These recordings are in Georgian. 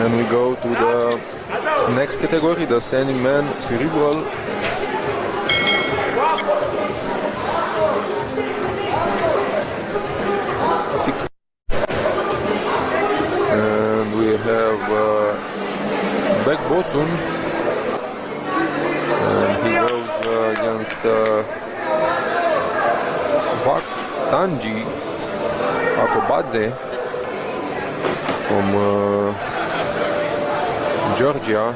And we go to the next category, the standing man cerebral. And we have Bek Bosun. And he goes against Vaktanji Akobadze from Georgia.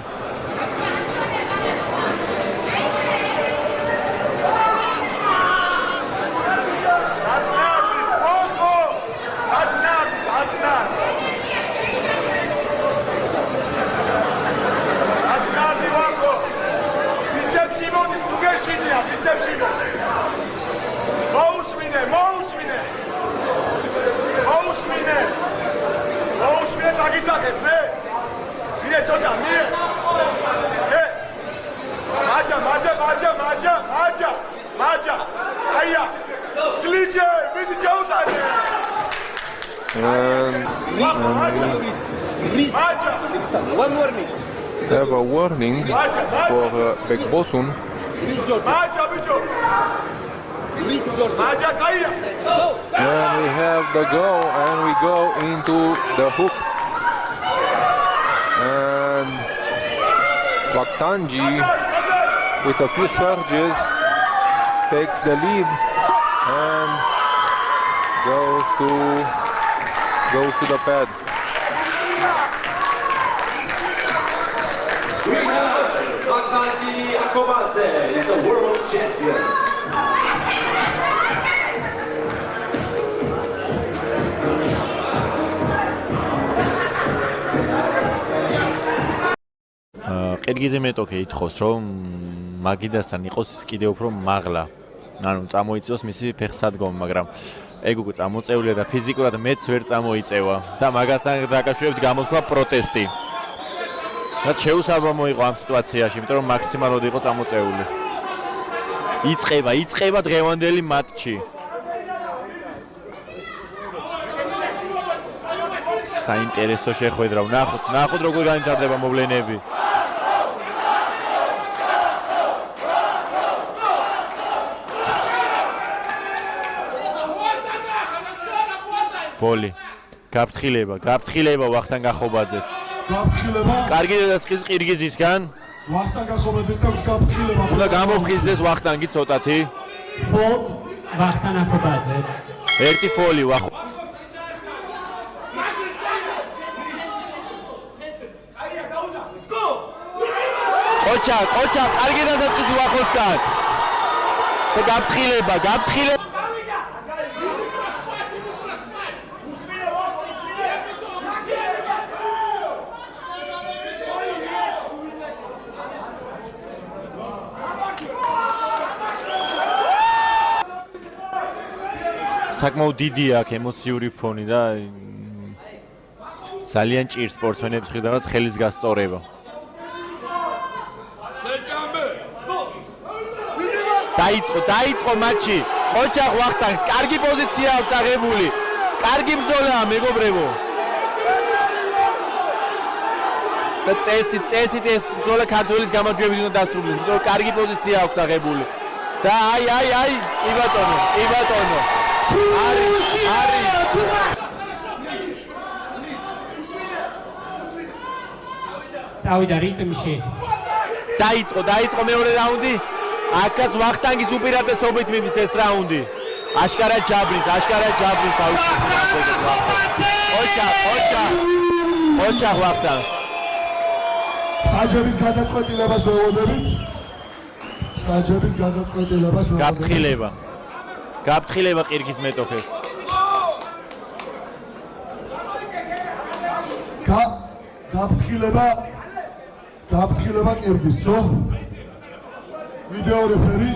One warning. Have a warning for Bek Bosun. And we have the go, and we go into the hook. And Vaktanji, with a few surges, takes the lead and goes to the pad. Vaktanji Akobadze is the world champion. ყირგიზი მეტოქე ითხოვს რომ მაგიდასთან იყოს კიდევ უფრო მაღლა. ანუ წამოიწევს მისი ფეხსადგომი, მაგრამ ეგ უკვე წამოწეულია და ფიზიკურად მეც ვერ წამოიწევა და მაგასთან დაკავშირებით გამოთქვა პროტესტი. რაც შეუსაბამო მოიყო ამ სიტუაციაში, იმიტომ რომ მაქსიმალურად იყო წამოწეული. იწყება დღევანდელი მატჩი. საინტერესო შეხვედრა. ნახოთ როგორ განვითარდება მოვლენები. ფოლი. გაფრთხილება ვახტანგ ახობაძეს. კარგი დედაცყის ყირგიზისგან. ვახტანგ ახობაძეს აქვს გაფრთხილება. უნდა გამოფხიზდეს ვახტანგი ცოტათი. Fault ვახტანგ ახობაძე. ერთი ფოლი ყოჩა, კარგი დედაცყის ვახოსგან. და გაფრთხილება. საკმაოდ დიდი აქვს ემოციური ფონი და ძალიან ჭირს სპორტსმენებს ხიდანაც ხელის გასწორება. დაიწყო მატჩი. ყოჩახ ვახტანგს კარგი პოზიცია აქვს აღებული. კარგი ბრძოლაა მეგობრებო. და წესით ეს ბრძოლა ქართველის გამარჯვებით უნდა დასრულდეს. იმიტომ რომ კარგი პოზიცია აქვს აღებული. და აი, კი ბატონო. არის. წავიდა რიტმში. დაიწყო მეორე რაუნდი. აქაც ვახტანგის უპირატესობით მიდის ეს რაუნდი. აშკარად ჯაბრის თავის. ყოჩა ვახტანგს. საჯების გადაწყვეტილებას ველოდებით. გაფრთხილება ყირგის მეტოქეს. გაფრთხილება ყირგისო. ვიდეო რეფერი.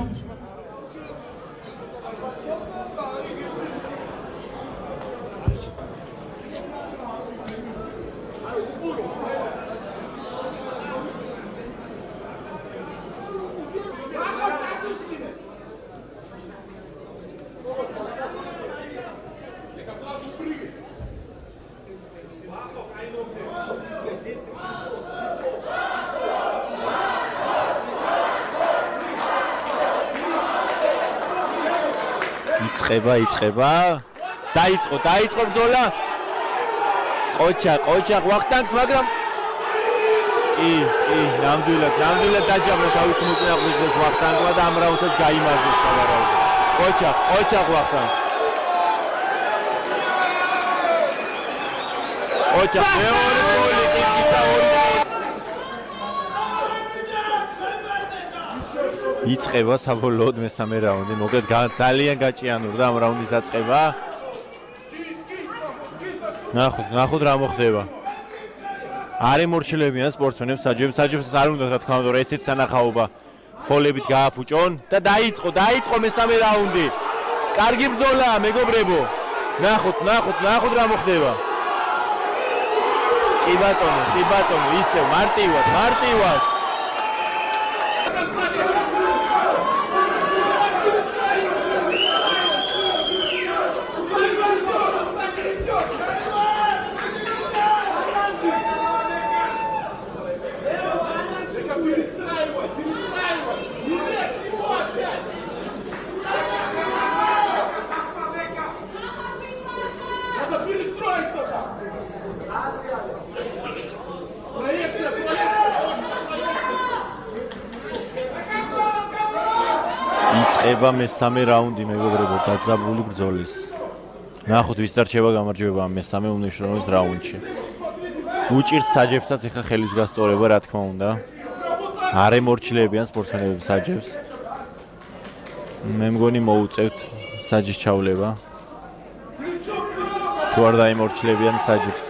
იწყება. დაიწყო ბრძოლა. ყოჩა ვახტანგს, მაგრამ კი, ნამდვილად დაჯამდა თავის მოწინააღმდეგეს ვახტანგმა და ამ რაუნდსაც გაიმარჯვეს სავარაუდოდ. ყოჩა ვახტანგს. ყოჩა მეორე გოლი კიდე ორი. იწყება საბოლოოდ მესამე რაუნდი. მოკლედ ძალიან გაჭიანურდა ამ რაუნდის დაწყება. ნახოთ რა მოხდება. არ ემორჩილებიან სპორტსმენებს საჯებს არ უნდა რა თქმა უნდა რომ ესეც სანახაობა ფოლებით გააფუჭონ და დაიწყო მესამე რაუნდი. კარგი ბრძოლა მეგობრებო. ნახოთ რა მოხდება. კი ბატონო ისევ მარტივად. იწყება მესამე რაუნდი მეგობრებო დაძაბული ბრძოლის. ნახოთ ვის დარჩება გამარჯვება ამ მესამე უმნიშვნელოვანეს რაუნდში. უჭირთ საჯებსაც ეხა ხელის გასწორება რა თქმა უნდა. არ ემორჩილებიან სპორტსმენები საჯებს. მე მგონი მოუწევთ საჯის ჩავლება. თუ არ დაემორჩილებიან საჯებს.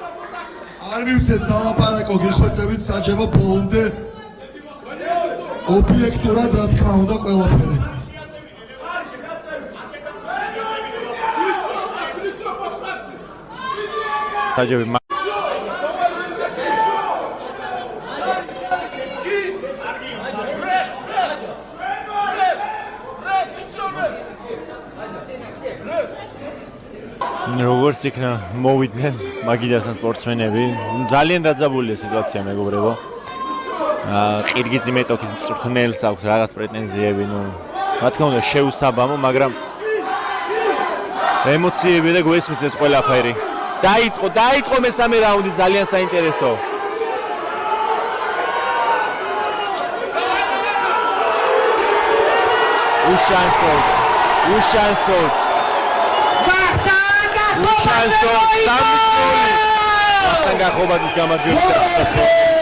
არ მივცეთ სალაპარაკო გეხვეწებით საჯებო ბოლომდე ობიექტურად რა თქმა უნდა ყველაფერი. საჯები როგორც იქნა მოვიდნენ მაგიდასთან სპორტსმენები. ძალიან დაძაბულია სიტუაცია მეგობრებო. ყირგიზი მეტოქის მწვრთნელს აქვს რაღაც პრეტენზიები, რა თქმა უნდა შეუსაბამო, მაგრამ ემოციები და გვესმის ეს ყველაფერი. დაიწყო მესამე რაუნდი ძალიან საინტერესო. უშანსო სამი გოლი. ვახტანგ ახობაძის გამარჯვება.